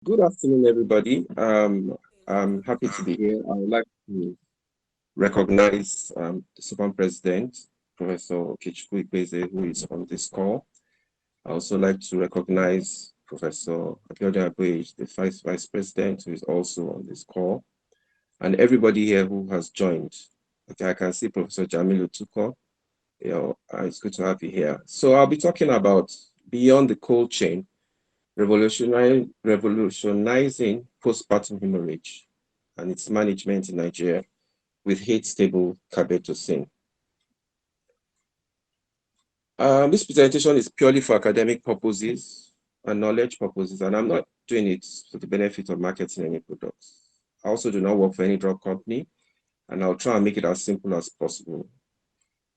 Good afternoon, everybody. I'm happy to be here. I would like to recognize the second president, Professor Okechukwu Ikpeze, who is on this call. I also like to recognize Professor Abiodun Agboej, the vice president, who is also on this call, and everybody here who has joined. Okay, I can see Professor Jamilu Tuko. It's good to have you here. So I'll be talking about beyond the cold chain, revolutionizing postpartum hemorrhage and its management in Nigeria with heat-stable carbetocin. This presentation is purely for academic purposes and knowledge purposes, and I'm not doing it for the benefit of marketing any products. I also do not work for any drug company, and I'll try and make it as simple as possible.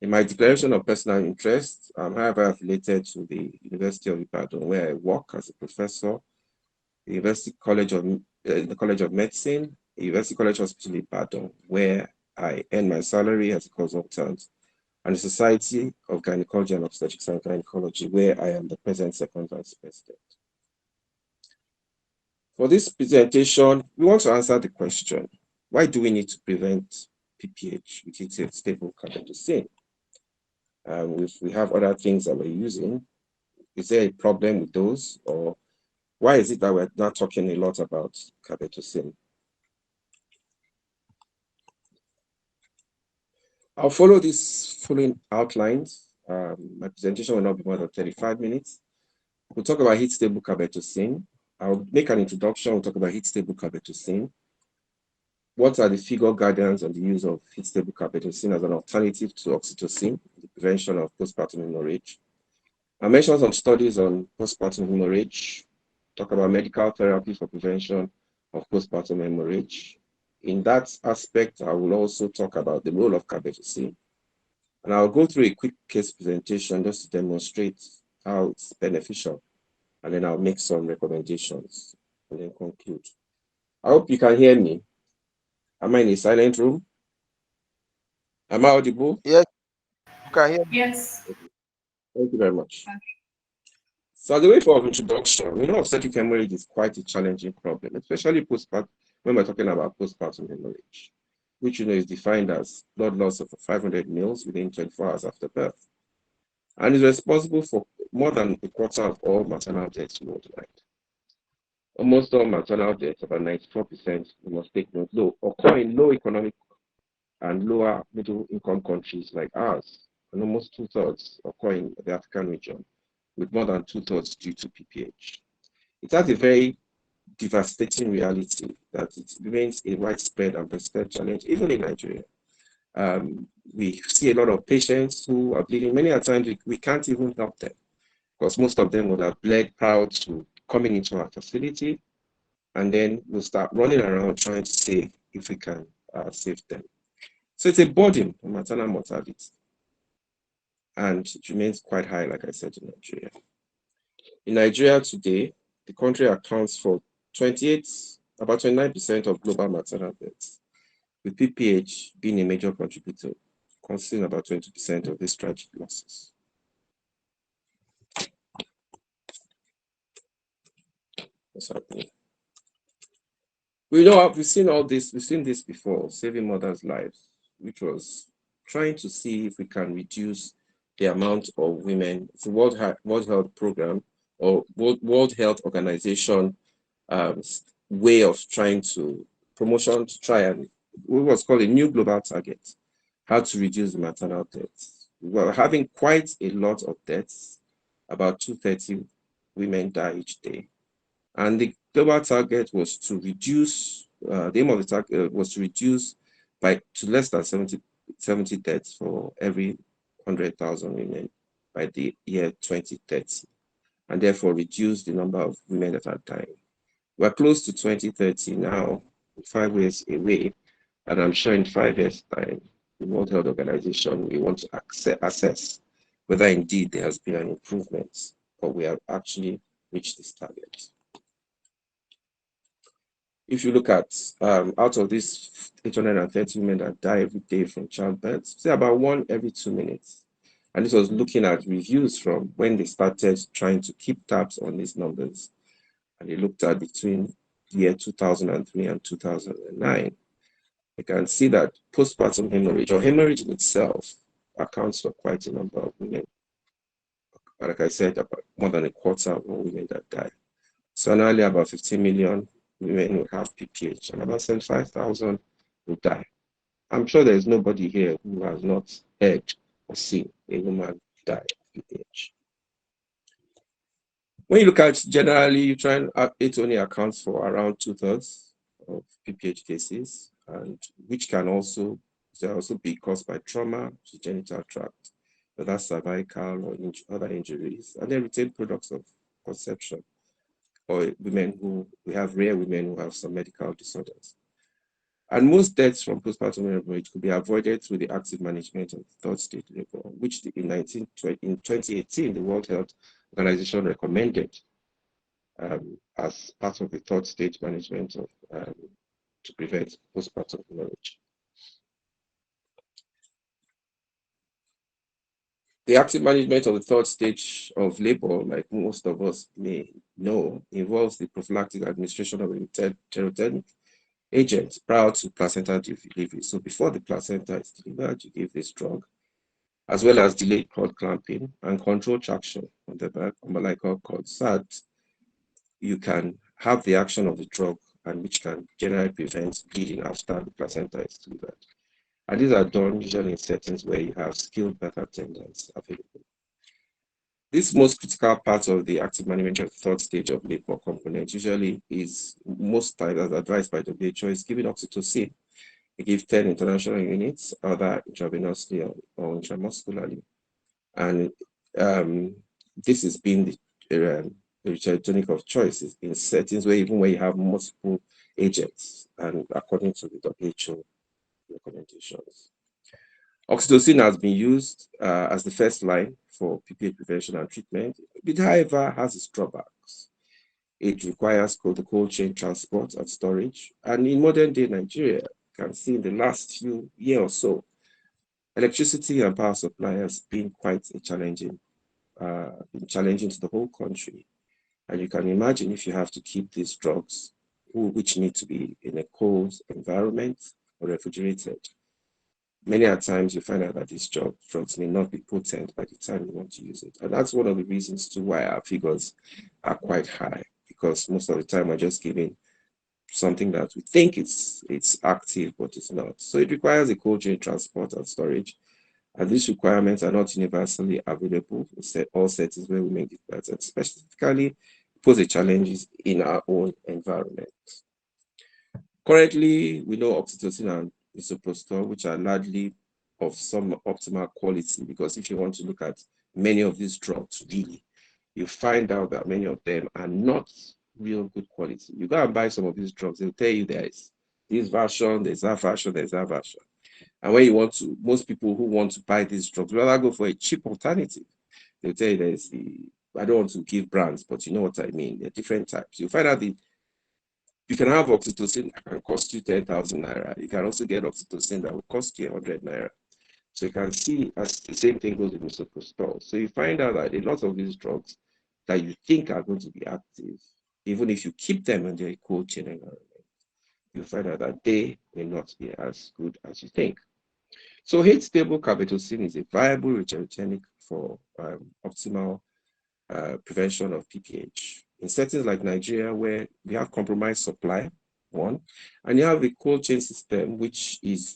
In my declaration of personal interest, I'm however affiliated to the University of Ibadan, where I work as a professor, the College of Medicine, the University College Hospital Ibadan, where I earn my salary as a consultant, and the Society of Gynecology and Obstetrics and Gynecology, where I am the present second vice president. For this presentation, we want to answer the question, why do we need to prevent PPH with heat-stable carbetocin? If we have other things that we're using, is there a problem with those, or why is it that we're not talking a lot about carbetocin? I'll follow these following outlines. My presentation will not be more than 35 minutes. We'll talk about heat-stable carbetocin. I'll make an introduction. We'll talk about heat-stable carbetocin. What are the figure guidelines on the use of heat-stable carbetocin as an alternative to oxytocin, the prevention of postpartum hemorrhage? I'll mention some studies on postpartum hemorrhage, talk about medical therapy for prevention of postpartum hemorrhage. In that aspect, I will also talk about the role of carbetocin. And I'll go through a quick case presentation just to demonstrate how it's beneficial. And then I'll make some recommendations and then conclude. I hope you can hear me. Am I in a silent room? Am I audible? Yes, you can hear me. Yes. Thank you very much. So the way for introduction, obstetric hemorrhage is quite a challenging problem, especially postpartum, when we're talking about postpartum hemorrhage, which is defined as blood loss of 500 mils within 24 hours after birth, and is responsible for more than a quarter of all maternal deaths worldwide. Almost all maternal deaths, about 94%, we must take note, occur in low economic and lower middle income countries like ours, and almost two-thirds occur in the African region, with more than two-thirds due to PPH. It has a very devastating reality that it remains a widespread and persistent challenge, even in Nigeria. We see a lot of patients who are bleeding. Many times we can't even help them because most of them would have bled prior to coming into our facility, and then we'll start running around trying to see if we can save them. So it's a burden on maternal mortality, and it remains quite high, like I said, in Nigeria. In Nigeria today, the country accounts for about 29% of global maternal deaths, with PPH being a major contributor, consisting about 20% of these tragic losses. What's happening? We've seen all this, we've seen this before, saving mothers' lives, which was trying to see if we can reduce the amount of women. It's a World Health Program or World Health Organization way of trying to promotion to try and what was called a new global target, how to reduce the maternal deaths. We're having quite a lot of deaths, about 230 women die each day. And the global target was to reduce, the aim of the target was to reduce to less than 70 deaths for every 100,000 women by the year 2030, and therefore reduce the number of women that are dying. We're close to 2030 now, 5 years away, and I'm sure in 5 years' time, the World Health Organization, we want to assess whether indeed there has been an improvement or we have actually reached this target. If you look at out of these 830 women that die every day from childbirth, say about 1 every 2 minutes. And this was looking at reviews from when they started trying to keep tabs on these numbers. and they looked at between year 2003 and 2009, you can see that postpartum hemorrhage, or hemorrhage in itself, accounts for quite a number of women. Like I said, about more than a quarter of all women that die. So annually, about 15 million women will have PPH, and about 75,000 will die. I'm sure there's nobody here who has not heard or seen a woman die of PPH. When you look at generally, you try and it only accounts for around 2/3 of PPH cases, and which can also be caused by trauma to genital tract, whether cervical or other injuries, and then retained products of conception, or women who we have rare women who have some medical disorders. And most deaths from postpartum hemorrhage could be avoided through the active management of third stage labor, which in 2018, the World Health Organization recommended as part of the third stage management of to prevent postpartum hemorrhage. The active management of the third stage of labor, like most of us may know, involves the prophylactic administration of a teratogenic agent prior to placental delivery. So before the placenta is delivered, you give this drug, as well as delayed cord clamping and controlled traction on the umbilical cord, so that you can have the action of the drug, and which can generally prevent bleeding after the placenta is delivered. And these are done usually in settings where you have skilled birth attendants available. This most critical part of the active management of the third stage of labor component usually is most times, as advised by WHO, is giving oxytocin. We give 10 international units, either intravenously or intramuscularly. And this has been the tonic of choice in settings where even where you have multiple agents, and according to the WHO recommendations. Oxytocin has been used as the first line for PPH prevention and treatment. It, however, has its drawbacks. It requires cold chain transport and storage. And in modern day Nigeria, you can see in the last few years or so, electricity and power supply has been quite a challenging to the whole country. And you can imagine if you have to keep these drugs, which need to be in a cold environment or refrigerated. Many a times you find out that these drugs may not be potent by the time you want to use it. And that's one of the reasons to why our figures are quite high, because most of the time we're just giving something that we think it's active, but it's not. So it requires a cold chain transport and storage. And these requirements are not universally available in all settings where we make give birth, and specifically pose the challenges in our own environment. Currently, we know oxytocin and misoprostol, which are largely of some optimal quality, because if you want to look at many of these drugs, really, you find out that many of them are not real good quality. You go and buy some of these drugs, they'll tell you there's this version, there's that version, there's that version. And when you want to, most people who want to buy these drugs rather go for a cheap alternative. They'll tell you there's I don't want to give brands, but you know what I mean. There are different types. You find out you can have oxytocin that can cost you 10,000 naira. You can also get oxytocin that will cost you 100 naira. So you can see as the same thing goes with misoprostol. So you find out that a lot of these drugs that you think are going to be active, even if you keep them in their cold chain environment, you find out that they may not be as good as you think. So heat-stable carbetocin is a viable regenogenic for optimal prevention of PPH. In settings like Nigeria, where we have compromised supply, one, and you have a cold chain system which is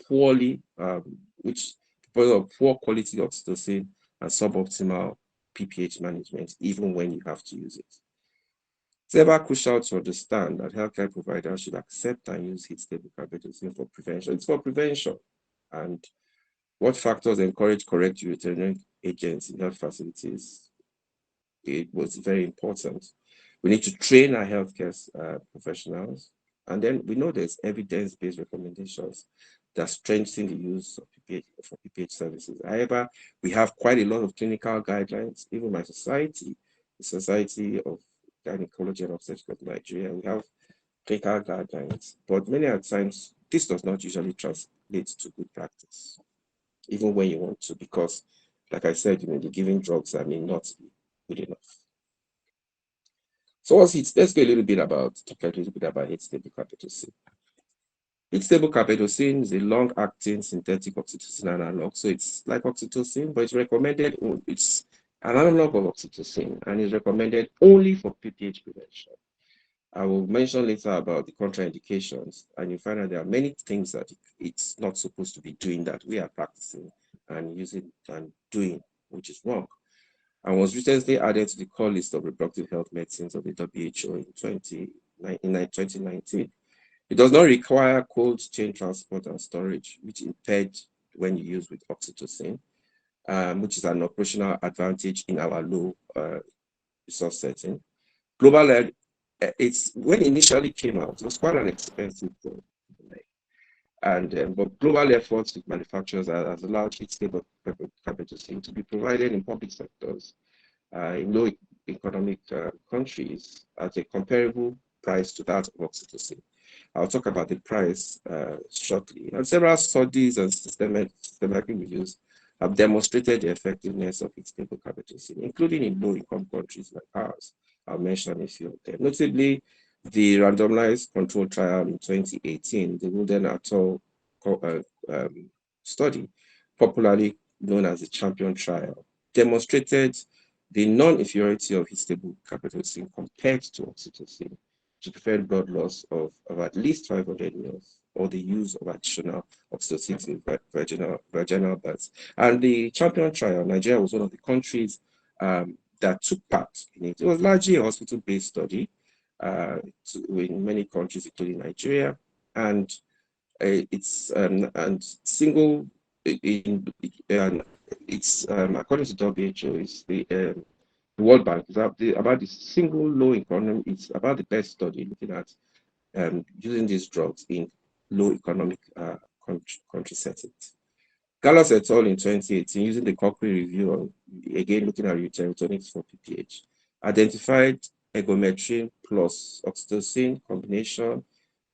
poorly, because of poor quality oxytocin and suboptimal PPH management, even when you have to use it. It's ever crucial to understand that healthcare providers should accept and use heat-stable carbetocin for prevention. It's for prevention. And what factors encourage correct urinary agents in health facilities? It was very important. We need to train our healthcare professionals. And then we know there's evidence-based recommendations that strengthen the use of PPH services. However, we have quite a lot of clinical guidelines. Even my society, the Society of Gynecology and Obstetrics of Nigeria, we have clinical guidelines. But many times, this does not usually translate to good practice, even when you want to, because, like I said, the giving drugs may not be good enough. So let's go a little bit about heat-stable carbetocin. Heat-stable carbetocin is a long-acting synthetic oxytocin analog. So it's like oxytocin, but it's recommended. It's an analog of oxytocin, and is recommended only for PPH prevention. I will mention later about the contraindications, and you find out there are many things that it's not supposed to be doing that we are practicing and using and doing, which is wrong, and was recently added to the core list of reproductive health medicines of the WHO in 2019. It does not require cold chain transport and storage, which impaired when you use with oxytocin, which is an operational advantage in our low resource setting. Global, it's when it initially came out, it was quite an expensive thing. And but global efforts with manufacturers has allowed heat-stable carbetocin to be provided in public sectors in low economic countries at a comparable price to that of oxytocin. I'll talk about the price shortly. And several studies and systematic reviews have demonstrated the effectiveness of heat-stable carbetocin, including in low-income countries like ours. I'll mention a few of them. Notably, the randomized control trial in 2018, the Wooden et al. Study, popularly known as the Champion trial, demonstrated the non-inferiority of heat-stable carbetocin compared to oxytocin to prevent blood loss of at least 500 mils or the use of additional oxytocin in vaginal births. And the Champion trial, Nigeria was one of the countries that took part in it. It was largely a hospital-based study in many countries, including Nigeria, and it's and single in it's according to WHO, it's the World Bank is about the single low economy. It's about the best study looking at using these drugs in low economic country settings. Gallas et al. In 2018, using the Cochrane review on again looking at return-tonics for PPH, identified ergometrin plus oxytocin combination,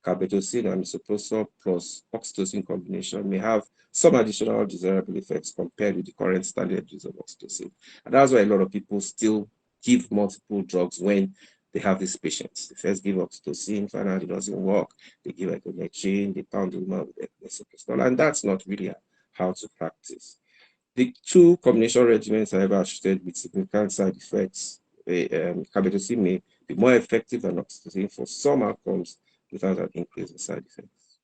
carbetocin and misoprostol plus oxytocin combination may have some additional desirable effects compared with the current standard use of oxytocin. And that's why a lot of people still give multiple drugs when they have these patients. They first give oxytocin, find out it doesn't work. They give ergometrin, they pound them up with misoprostol, and that's not really how to practice. The two combination regimens, however, are treated with significant side effects. Carbetocin may be more effective than oxytocin for some outcomes without an increase in side effects.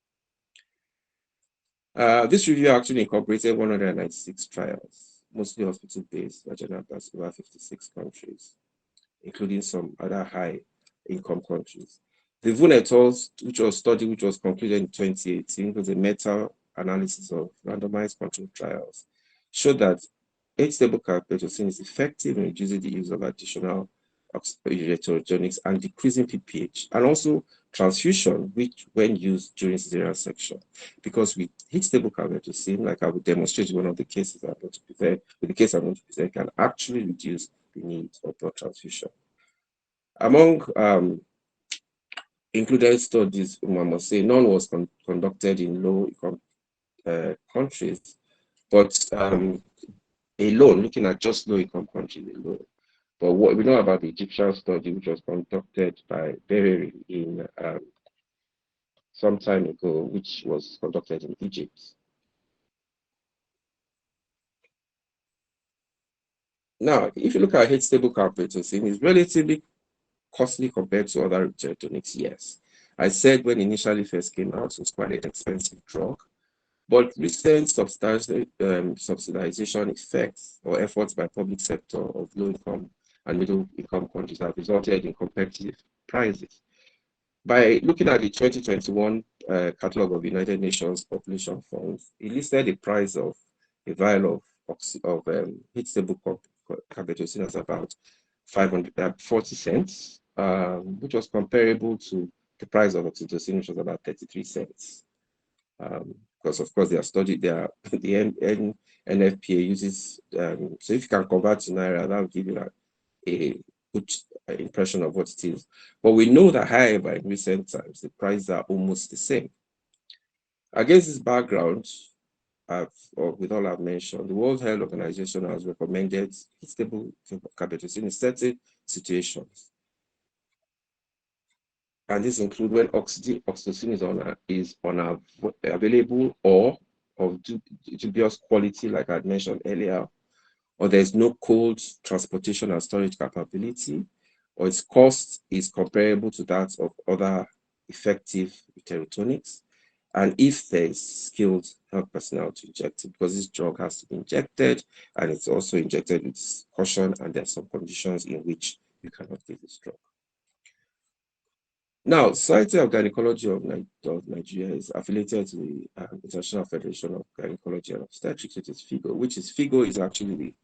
This review actually incorporated 196 trials, mostly hospital-based, vaginal births over 56 countries, including some other high-income countries. The Woon et al., which was concluded in 2018, was a meta-analysis of randomized control trials, showed that heat-stable carbetocin is effective in reducing the use of additional electrogenics and decreasing PPH, and also transfusion, which when used during cesarean section, because with heat-stable carbetocin, like I will demonstrate in one of the cases I'm going to present, with the case I'm going to present, can actually reduce the need for blood transfusion. Among included studies, I must say, none was conducted in low-income countries, but alone, looking at just low-income countries alone. But what we know about the Egyptian study, which was conducted by Berry in some time ago, which was conducted in Egypt. Now, if you look at heat-stable carbetocin, it's relatively costly compared to other tonics. Yes, I said when initially first came out, it was quite an expensive drug. But recent subsidization effects or efforts by public sector of low-income and middle-income countries have resulted in competitive prices. By looking at the 2021 catalog of United Nations Population Funds, it listed the price of a vial of heat-stable carbetocin as about 540 cents, which was comparable to the price of oxytocin, which was about 33 cents. Because of course they are studied there. The NFPA uses so if you can convert to naira, that will give you a good impression of what it is. But we know that, however, in recent times the prices are almost the same. Against this background, with all I've mentioned, the World Health Organization has recommended heat-stable carbetocin in certain situations. And this includes when oxytocin is unavailable or of dubious quality, like I mentioned earlier, or there's no cold transportation and storage capability, or its cost is comparable to that of other effective uterotonics, and if there's skilled health personnel to inject it, because this drug has to be injected, and it's also injected with caution, and there are some conditions in which you cannot give this drug. Now, Society of Gynecology of Nigeria is affiliated to the International Federation of Gynecology and Obstetrics, which is FIGO, FIGO is actually the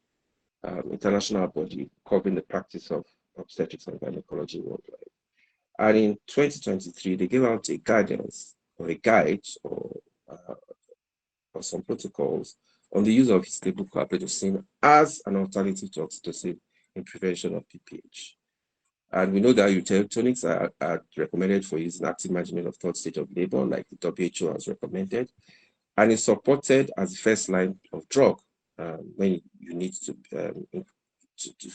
international body covering the practice of obstetrics and gynecology worldwide. And in 2023, they gave out a guidance or a guide or some protocols on the use of stable carbetocin as an alternative to oxytocin in prevention of PPH. And we know that uterotonics are recommended for use in active management of third stage of labor, like the WHO has recommended, and is supported as the first line of drug when you need to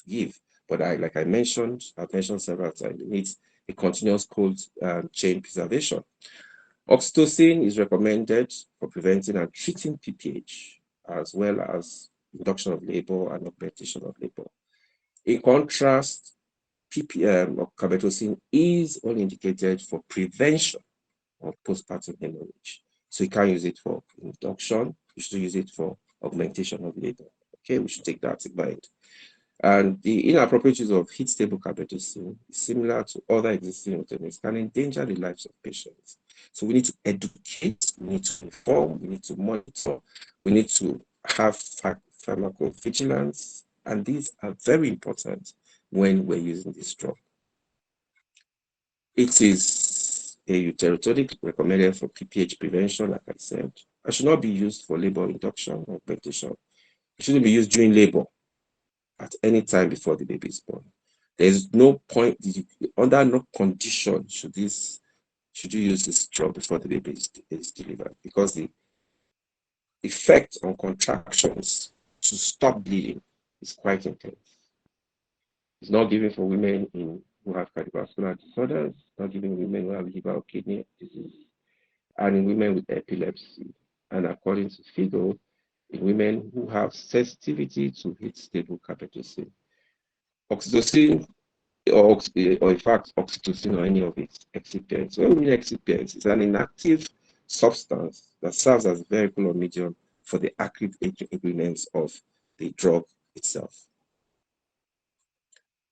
give. But like I've mentioned several times, it needs a continuous cold chain preservation. Oxytocin is recommended for preventing and treating PPH, as well as induction of labor and augmentation of labor. In contrast, or carbetocin is only indicated for prevention of postpartum hemorrhage. So you can't use it for induction, you should use it for augmentation of labor. Okay, we should take that in mind. And the inappropriate use of heat-stable carbetocin is similar to other existing alternatives, can endanger the lives of patients. So we need to educate, we need to inform, we need to monitor, we need to have pharmacovigilance, and these are very important when we're using this drug. It is a uterotonic recommended for PPH prevention, like I said. It should not be used for labor induction or augmentation. It shouldn't be used during labor at any time before the baby is born. There is no point, under no condition should you use this drug before the baby is delivered, because the effect on contractions to stop bleeding is quite intense. It's not given for women who have cardiovascular disorders, not given women who have liver or kidney disease, and in women with epilepsy. And according to FIGO, in women who have sensitivity to heat-stable carbetocin. Oxytocin, or in fact, oxytocin or any of its excipients. When we mean excipients, it's an inactive substance that serves as a vehicle or medium for the active ingredients of the drug itself.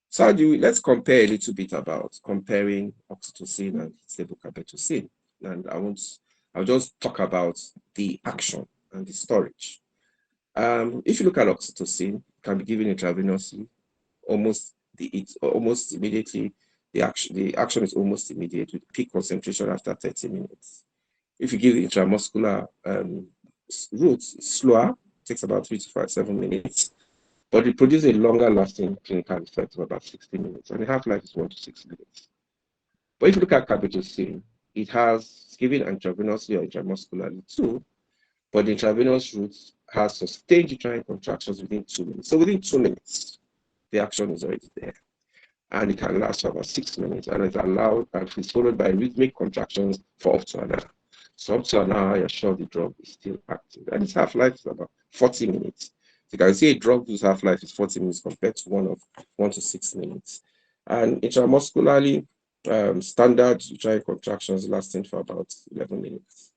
So let's compare a little bit about comparing oxytocin and stable carbetocin. And I'll just talk about the action and the storage. If you look at oxytocin, it can be given intravenously almost immediately. The action is almost immediate with peak concentration after 30 minutes. If you give intramuscular route, it's slower, takes about 3 to 7 minutes. But it produces a longer lasting clinical effect of about 60 minutes, and the half-life is 1 to 6 minutes. But if you look at carbetocin, it's given intravenously or intramuscularly too, but the intravenous route has sustained uterine contractions within 2 minutes. So within 2 minutes, the action is already there. And it can last for about 6 minutes, and it's allowed and it's followed by rhythmic contractions for up to an hour. So up to an hour, you're sure the drug is still active. And its half-life is about 40 minutes. You can see a drug whose half-life is 40 minutes compared to one of 1 to 6 minutes. And intramuscularly, standard uterine contractions lasting for about 11 minutes.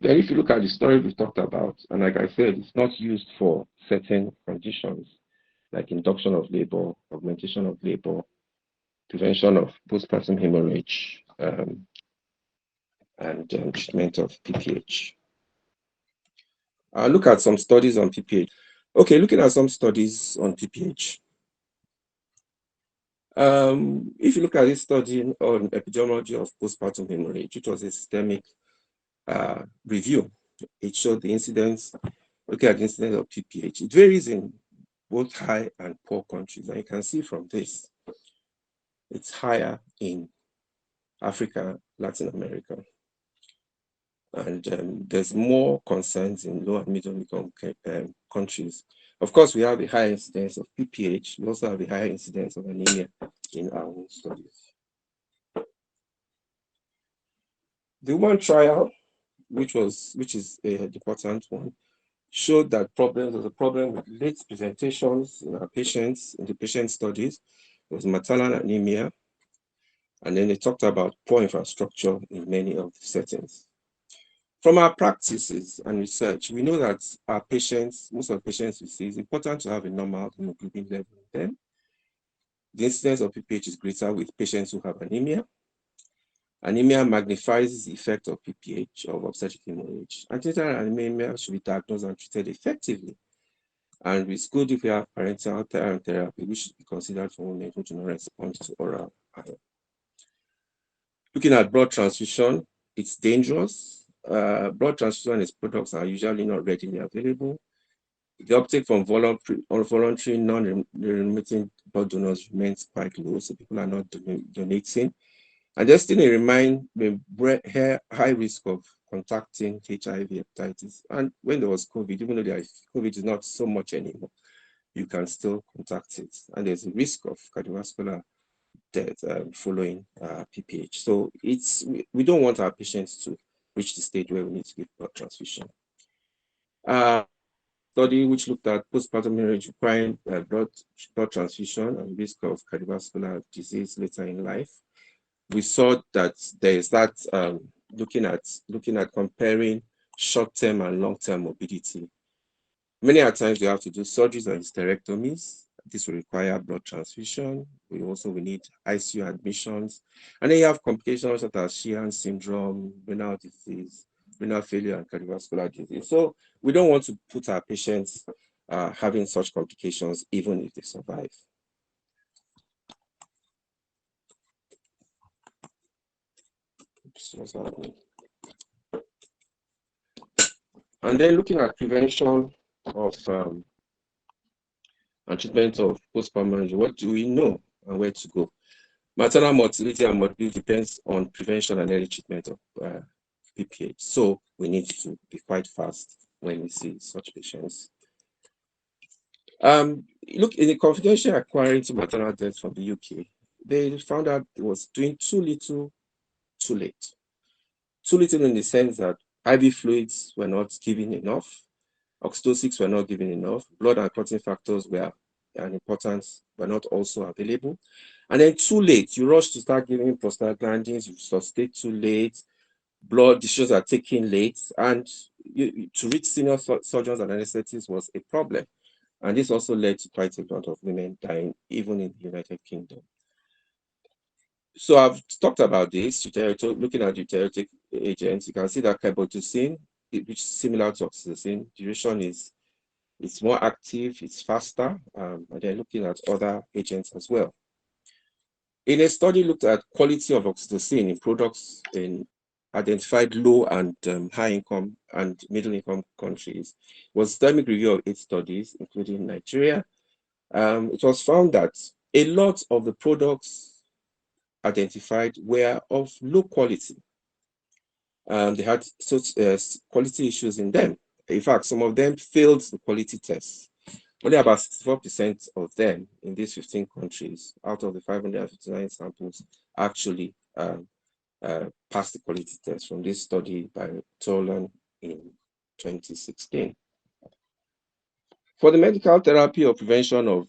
Then if you look at the story we talked about, and like I said, it's not used for certain conditions like induction of labor, augmentation of labor, prevention of postpartum hemorrhage, and treatment of PPH. Look at some studies on PPH. Okay, looking at some studies on PPH. If you look at this study on epidemiology of postpartum hemorrhage, it was a systemic review. It showed the incidence, looking at the incidence of PPH. It varies in both high and poor countries. And you can see from this, it's higher in Africa, Latin America. And there's more concerns in low and middle income countries. Of course, we have a high incidence of PPH. We also have a higher incidence of anemia in our own studies. The one trial, which is an important one, showed that there's a problem with late presentations in our patients, in the patient studies. There was maternal anemia, and then they talked about poor infrastructure in many of the settings. From our practices and research, we know that our patients, most of the patients we see, it's important to have a normal hemoglobin level in them. The incidence of PPH is greater with patients who have anemia. Anemia magnifies the effect of PPH, of obstetric hemorrhage. Antenatal anemia should be diagnosed and treated effectively. And it's good if we have parenteral therapy, which should be considered for women who do not respond to oral iron. Looking at blood transfusion, it's dangerous. Blood transfusion products are usually not readily available. The uptake from voluntary non-remitting blood donors remains quite low, so people are not donating. And there's still a high risk of contracting HIV, hepatitis. And when there was COVID, even though COVID is not so much anymore, you can still contact it. And there's a risk of cardiovascular death following PPH. So we don't want our patients to reach the stage where we need to give blood transfusion. Study which looked at postpartum hemorrhage requiring blood transfusion and risk of cardiovascular disease later in life. We saw that there is that looking at comparing short-term and long-term morbidity. Many times we have to do surgeries and hysterectomies. This will require blood transfusion. We need ICU admissions. And then you have complications such as Sheehan syndrome, renal disease, renal failure, and cardiovascular disease. So we don't want to put our patients having such complications even if they survive. And then looking at prevention of and treatment of postpartum hemorrhage, what do we know and where to go? Maternal mortality and morbidity depends on prevention and early treatment of PPH. So we need to be quite fast when we see such patients. Look, in the confidential inquiry into maternal deaths from the UK, they found out it was doing too little, too late. Too little in the sense that IV fluids were not given enough, oxytocins were not given enough, blood and clotting factors were not also available. And then too late, you rush to start giving prostaglandins, you sustain too late, blood decisions are taken late, and to reach senior surgeons and anesthetists was a problem. And this also led to quite a lot of women dying, even in the United Kingdom. So I've talked about this, looking at deuterated agents. You can see that carbetocin, which is similar to oxytocin, duration it's more active, it's faster, and then looking at other agents as well. In a study looked at quality of oxytocin in products in identified low and high income and middle income countries, was a systemic review of 8 studies, including Nigeria. It was found that a lot of the products identified were of low quality. They had such quality issues in them. In fact, some of them failed the quality tests. Only about 64% of them in these 15 countries out of the 559 samples actually passed the quality test from this study by Tolan in 2016. For the medical therapy or prevention of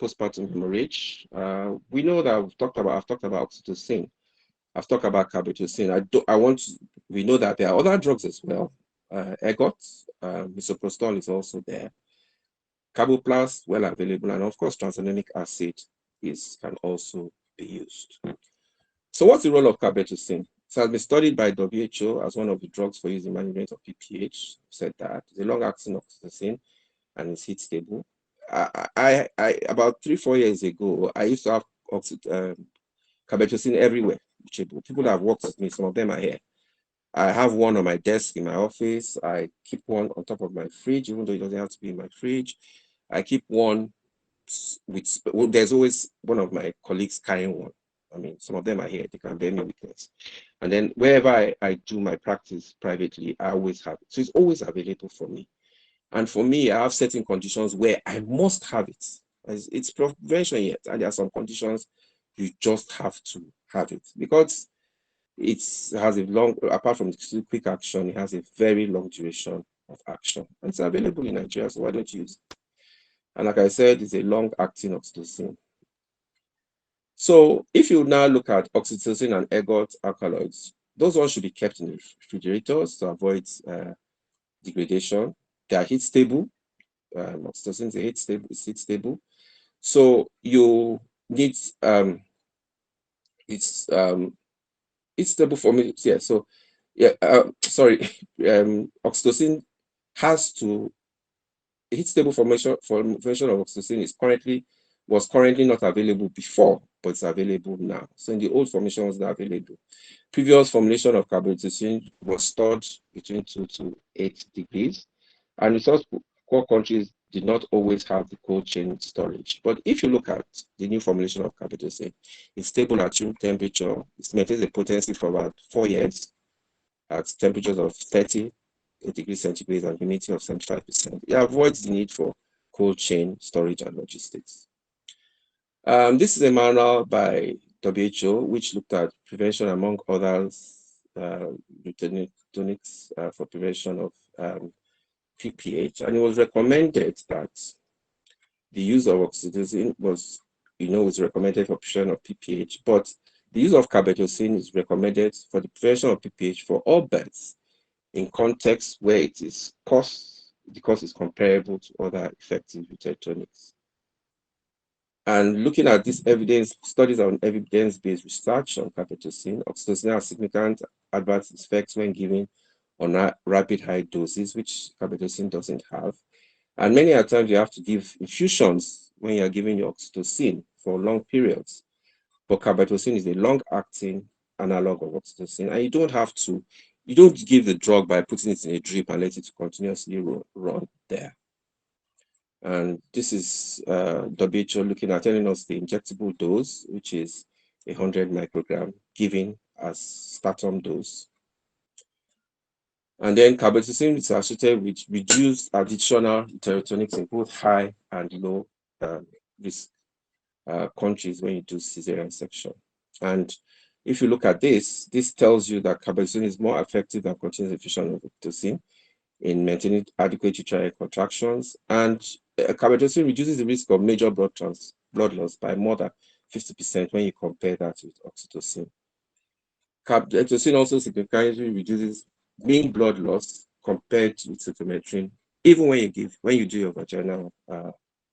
postpartum hemorrhage, we know that I've talked about oxytocin. I've talked about carbetocin. We know that there are other drugs as well. Ergot, misoprostol is also there. Carboplast, well available, and of course, tranexamic acid can also be used. So what's the role of carbetocin? It has been studied by WHO as one of the drugs for use in management of PPH. Said that it's a long-acting oxytocin and it's heat stable. About 3-4 years ago, I used to have carbetocin everywhere. People that have worked with me, some of them are here. I have one on my desk in my office. I keep one on top of my fridge, even though it doesn't have to be in my fridge. I keep one there's always one of my colleagues carrying one. I mean, some of them are here, they can bear me witness. And then wherever I do my practice privately, I always have it. So it's always available for me. And for me, I have certain conditions where I must have it. It's prevention yet, and there are some conditions you just have to have it because it has a long, apart from the quick action, it has a very long duration of action. And it's available in Nigeria, so why don't you use it? And like I said, it's a long-acting oxytocin. So if you now look at oxytocin and ergot alkaloids, those ones should be kept in the refrigerators to avoid degradation. They are heat stable. Oxytocin is heat stable. So you need it's stable formation. Yeah. So yeah. Sorry. Oxytocin has to heat stable formation of oxytocin was currently not available before, but it's available now. So in the old formation was not available. Previous formulation of carbetocin was stored between 2 to 8 degrees, and resource poor countries did not always have the cold chain storage. But if you look at the new formulation of carbetocin, it's stable at room temperature. It maintains a potency for about 4 years at temperatures of 30 degrees centigrade and humidity of 75%. It avoids the need for cold chain storage and logistics. This is a manual by WHO, which looked at prevention, among others, tonics for prevention of PPH, and it was recommended that the use of oxytocin was recommended for prevention of PPH, but the use of carbetocin is recommended for the prevention of PPH for all births in contexts where the cost is comparable to other effective tonics. And looking at this evidence, studies on evidence-based research on carbetocin, oxytocin has significant adverse effects when given on rapid high doses, which carbetocin doesn't have. And many times you have to give infusions when you're giving your oxytocin for long periods. But carbetocin is a long-acting analog of oxytocin, and you don't give the drug by putting it in a drip and let it continuously run there. And this is WHO telling us the injectable dose, which is 100 microgram given as startum dose. And then carbetocin is associated with reduced additional heterotonics in both high and low risk countries when you do cesarean section. And if you look at this tells you that carbetocin is more effective than continuous infusion of oxytocin in maintaining adequate uterine contractions, and carbetocin reduces the risk of major blood loss by more than 50% when you compare that with oxytocin. Carbetocin also significantly reduces mean blood loss compared to cytometrin, even when you do your vaginal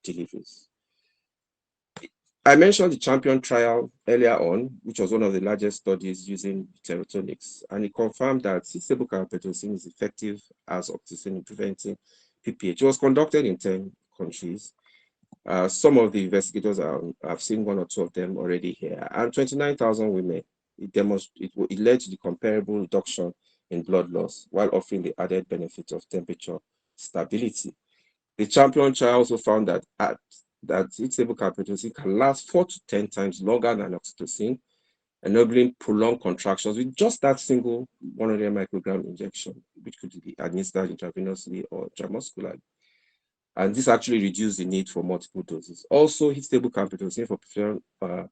deliveries. I mentioned the Champion trial earlier on, which was one of the largest studies using heterotonics, and it confirmed that stable carbetocin is effective as oxytocin in preventing PPH. It was conducted in 10 countries. Some of the investigators I've seen one or two of them already here, and 29,000 women. It led to the comparable reduction in blood loss while offering the added benefit of temperature stability. The Champion trial also found that stable carbetocin can last 4 to 10 times longer than oxytocin, enabling prolonged contractions with just that single 100 microgram injection, which could be administered intravenously or intramuscularly. And this actually reduced the need for multiple doses. Also, stable carbetocin for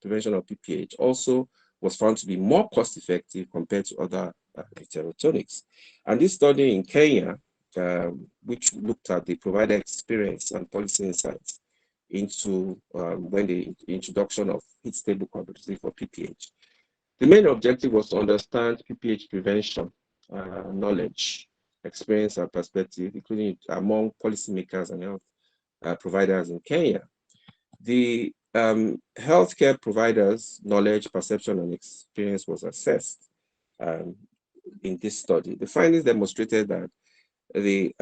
prevention of PPH also was found to be more cost-effective compared to other heterotonics. And this study in Kenya, which looked at the provider experience and policy insights into when the introduction of stable carbetocin for PPH. The main objective was to understand PPH prevention knowledge, experience, and perspective, including among policymakers and health providers in Kenya. The healthcare providers' knowledge, perception, and experience was assessed in this study. The findings demonstrated that the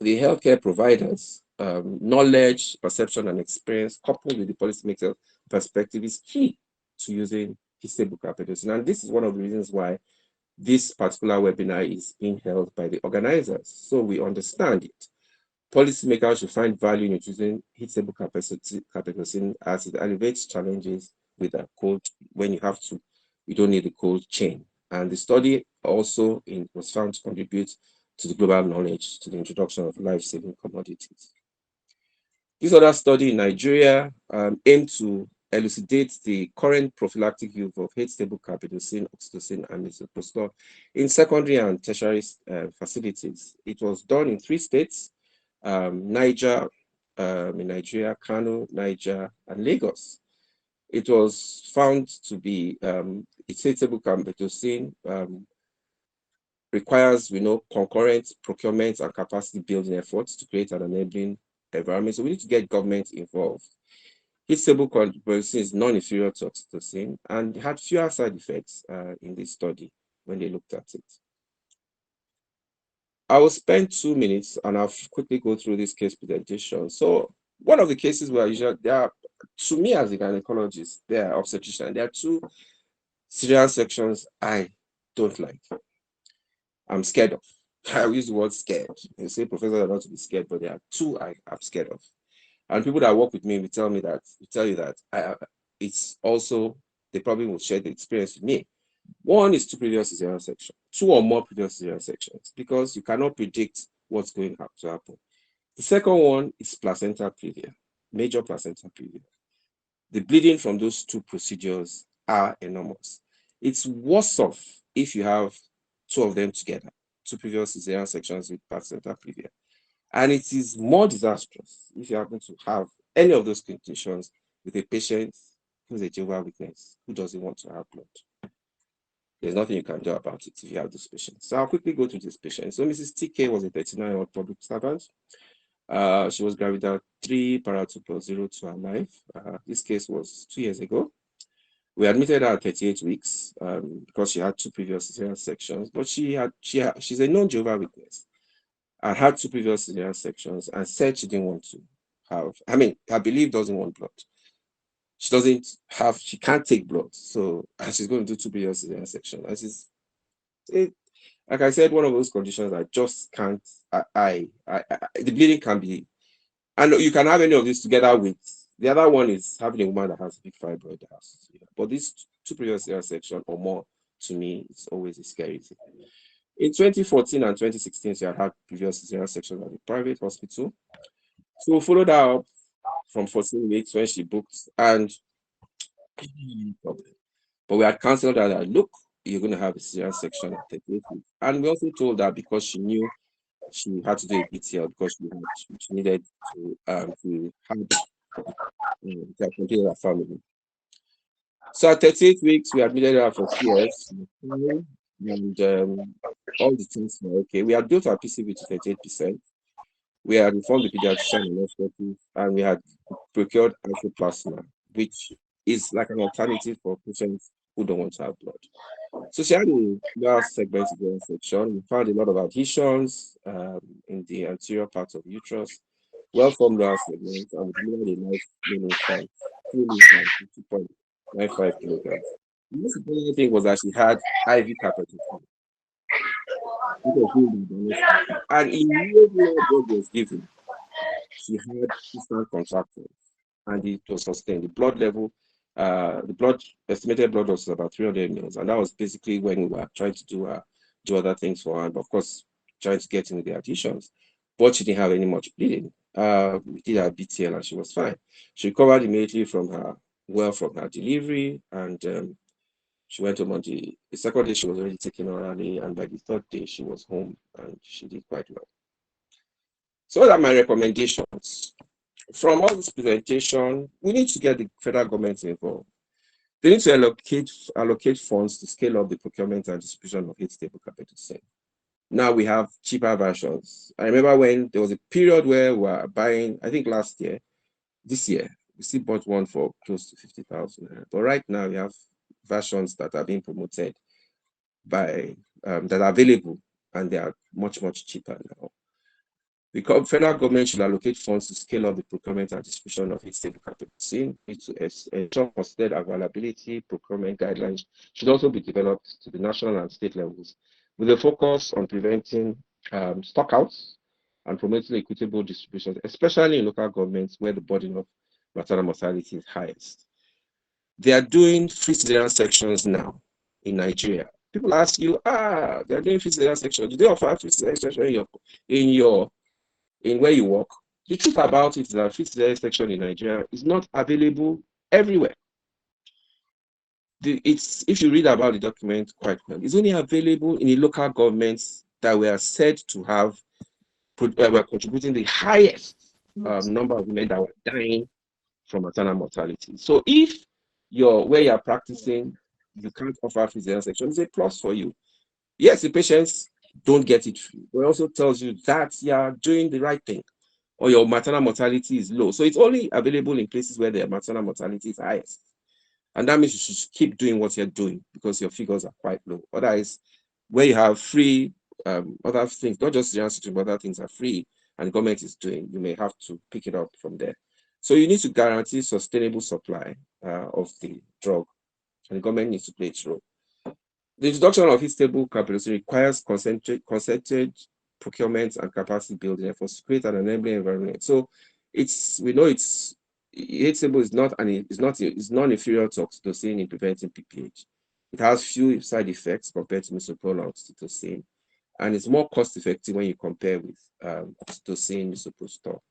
healthcare providers' knowledge, perception, and experience, coupled with the policymaker perspective, is key to using stable carbetocin. And this is one of the reasons why this particular webinar is being held by the organizers, so we understand it. Policymakers should find value in using stable carbetocin as it alleviates challenges with a cold when you have to You don't need the cold chain. And the study also was found to contribute to the global knowledge to the introduction of life-saving commodities. This other study in Nigeria aimed to elucidate the current prophylactic use of heat-stable carbetocin, oxytocin, and misoprostol in secondary and tertiary facilities. It was done in 3 states, Niger, in Nigeria, Kano, Niger, and Lagos. It was found to be heat-stable carbetocin requires, concurrent procurement and capacity building efforts to create an enabling environment. So we need to get government involved. Heat-stable carbetocin is non-inferior to oxytocin and had fewer side effects in this study when they looked at it. I will spend 2 minutes and I'll quickly go through this case presentation. So one of the cases where there are, to me as a gynecologist, there are obstetrician, there are 2 cesarean sections I don't like. I'm scared of. I use the word scared. You say professors are not to be scared, but there are 2 I'm scared of. And people that work with me will tell you that it's also, they probably will share the experience with me. One is 2 previous cesarean sections, 2 or more previous cesarean sections, because you cannot predict what's going to happen. The second one is placenta previa, major placenta previa. The bleeding from those 2 procedures are enormous. It's worse off if you have 2 of them together, 2 previous cesarean sections with placenta previa. And it is more disastrous if you happen to have any of those conditions with a patient who's a Jehovah's Witness, who doesn't want to have blood. There's nothing you can do about it if you have this patient. So I'll quickly go to this patient. So Mrs. TK was a 39-year-old public servant. She was gravida 3 para 2 plus 0 to her life. This case was 2 years ago. We admitted her at 38 weeks because she had 2 previous cesarean sections, but she's a known Jehovah's Witness. I had 2 previous cesarean sections and said she didn't want to have, her belief doesn't want blood. She can't take blood. So she's going to do 2 previous cesarean sections. And like I said, one of those conditions I just can't, the bleeding can be, and you can have any of this together with, the other one is having a woman that has a big fibroid. But these 2 previous cesarean sections or more, to me, it's always a scary thing. In 2014 and 2016, she had previous cesarean sections at a private hospital. So we followed her up from 14 weeks when she booked, and but we had counseled her that, look, you're going to have a cesarean section at 38 weeks. And we also told her, because she knew she had to do a BTL because she needed to have completed her family. So at 38 weeks, we admitted her for CS, and all the things were okay. We had built our PCV to 38%. We had informed the pediatrician and we had procured isoplasma, which is like an alternative for patients who don't want to have blood. So she had a large segment section. We found a lot of adhesions in the anterior part of the uterus, well-formed large segments, and we delivered a nice mini 2.95 kilograms. The most important thing was that she had IV Carbetocin. And immediately what was given, she had distant contractions, and it was sustained. The blood level, estimated blood was about 300 mils, and that was basically when we were trying to do other things for her, but of course, trying to get into the adhesions. But she didn't have any much bleeding. We did her BTL, and she was fine. She recovered immediately from her delivery, and she went home on the second day. She was already taken orally, and by the 3rd day, she was home, and she did quite well. So what are my recommendations? From all this presentation, we need to get the federal government involved. They need to allocate funds to scale up the procurement and distribution of heat-stable carbetocin. Now we have cheaper versions. I remember when there was a period where we were buying, I think this year, we still bought one for close to 50,000. But right now we have versions that are being promoted that are available, and they are much, much cheaper now. The federal government should allocate funds to scale up the procurement and distribution of heat-stable carbetocin. To ensure considered availability, procurement guidelines should also be developed to the national and state levels, with a focus on preventing stockouts and promoting equitable distribution, especially in local governments where the burden of maternal mortality is highest. They are doing free cesarean sections now. in Nigeria. People ask you, they're doing physical section. Do they offer physical section in where you work? The truth about it is that physical section in Nigeria is not available everywhere. If you read about the document quite well, it's only available in the local governments that were said to have were contributing the highest number of women that were dying from maternal mortality. So if where you're practicing, you can't offer physical section, it's a plus for you. Yes, the patients don't get it free, but it also tells you that you're doing the right thing, or your maternal mortality is low. So it's only available in places where the maternal mortality is highest. And that means you should keep doing what you're doing because your figures are quite low. Otherwise, where you have free other things, not just the institute, but other things are free and the government is doing, you may have to pick it up from there. So you need to guarantee sustainable supply of the drug, and the government needs to play its role. The introduction of stable Carbetocin requires concentrated procurement and capacity building efforts to create an enabling environment. So we know it's stable is non-inferior to oxytocin in preventing PPH. It has few side effects compared to misoprostol and oxytocin, and it's more cost-effective when you compare with oxytocin, misoprostol.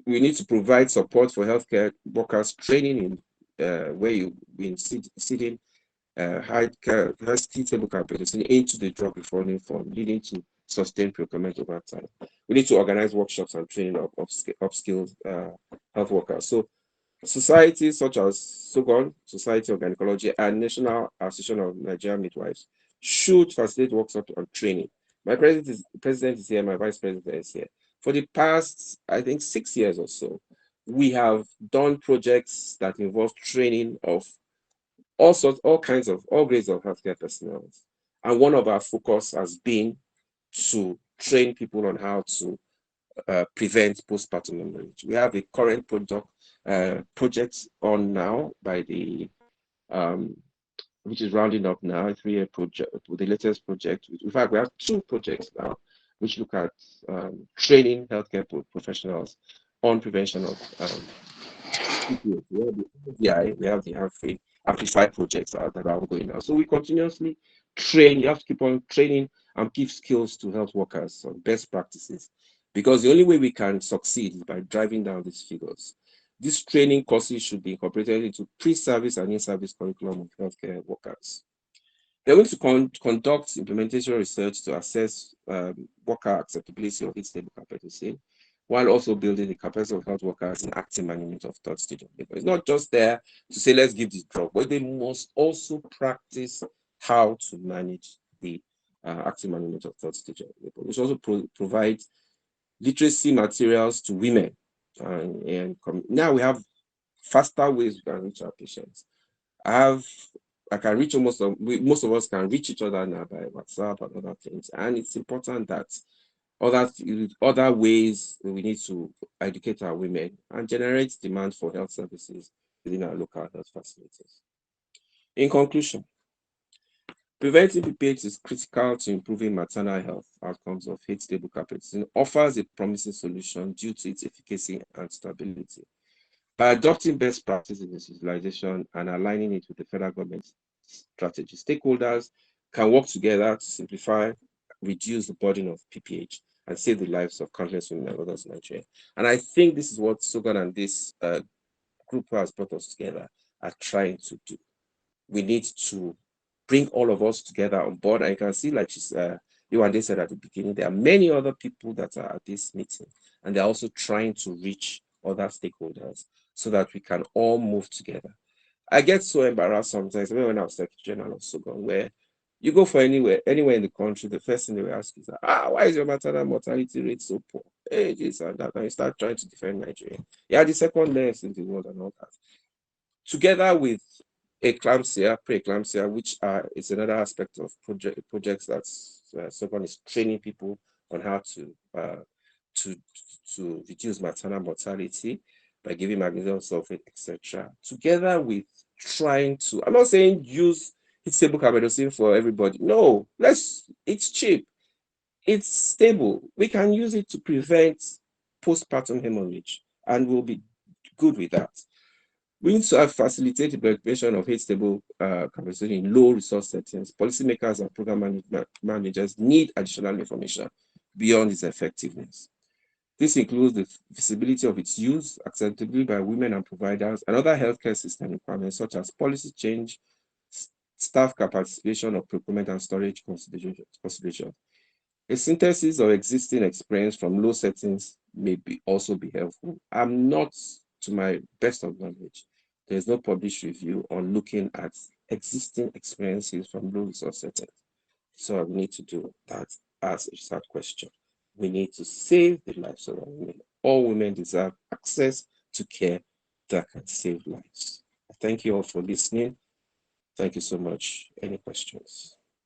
We need to provide support for healthcare workers training in where you've been sitting high stable Carbetocin into the drug reforming form, leading to sustained procurement over time. We need to organize workshops and training of upskilled health workers. So societies such as SOGON, Society of Gynecology, and National Association of Nigerian Midwives should facilitate workshops and training. My president is here, my vice president is here. For the past, I think, 6 years or so, we have done projects that involve training of all grades of healthcare personnel. And one of our focus has been to train people on how to prevent postpartum hemorrhage. We have a current project on now by the which is rounding up now, a 3-year project, the latest project. In fact, we have 2 projects now which look at training healthcare professionals on prevention of PPH. We have the Amplify projects that are ongoing now. So we continuously train. You have to keep on training and give skills to health workers on best practices, because the only way we can succeed is by driving down these figures. These training courses should be incorporated into pre-service and in-service curriculum of healthcare workers. They're going to conduct implementation research to assess worker acceptability of stable Carbetocin, while also building the capacity of health workers in active management of third stage of labor. It's not just there to say, let's give this drug, but they must also practice how to manage the active management of third stage of labor, which also provides literacy materials to women. And now we have faster ways we can reach our patients. I can reach most of us can reach each other now by WhatsApp and other things. And it's important that other ways we need to educate our women and generate demand for health services within our local health facilities. In conclusion, preventing PPH is critical to improving maternal health outcomes of stable Carbetocin. Offers a promising solution due to its efficacy and stability. By adopting best practices in utilization and aligning it with the federal government strategy, stakeholders can work together to simplify, reduce the burden of PPH, and save the lives of countless women and others in Nigeria. And I think this is what SOGON and this group who has brought us together are trying to do. We need to bring all of us together on board. And you can see, like Yewande said at the beginning, there are many other people that are at this meeting, and they're also trying to reach other stakeholders so that we can all move together. I get so embarrassed sometimes when I was Secretary General of SOGON, where you go for anywhere in the country, the first thing they will ask is, why is your maternal mortality rate so poor? Hey, this and that, and you start trying to defend Nigeria. Yeah, the second lowest in the world and all that. Together with pre-eclampsia, which is another aspect of projects that SOGON is training people on how to reduce maternal mortality by giving magnesium sulfate, etc. Together with trying to, I'm not saying use stable Carbetocin for everybody. No, it's cheap. It's stable. We can use it to prevent postpartum hemorrhage, and we'll be good with that. We need to facilitate the implementation of heat-stable carbetocin in low-resource settings. Policymakers and program managers need additional information beyond its effectiveness. This includes the visibility of its use, acceptability by women and providers, and other healthcare system requirements such as policy change, staff participation of procurement and storage considerations. A synthesis of existing experience from low settings may also be helpful. I'm not, to my best of knowledge, there's no published review on looking at existing experiences from low resource settings. So we need to do that as a research question. We need to save the lives of our women. All women deserve access to care that can save lives. Thank you all for listening. Thank you so much. Any questions?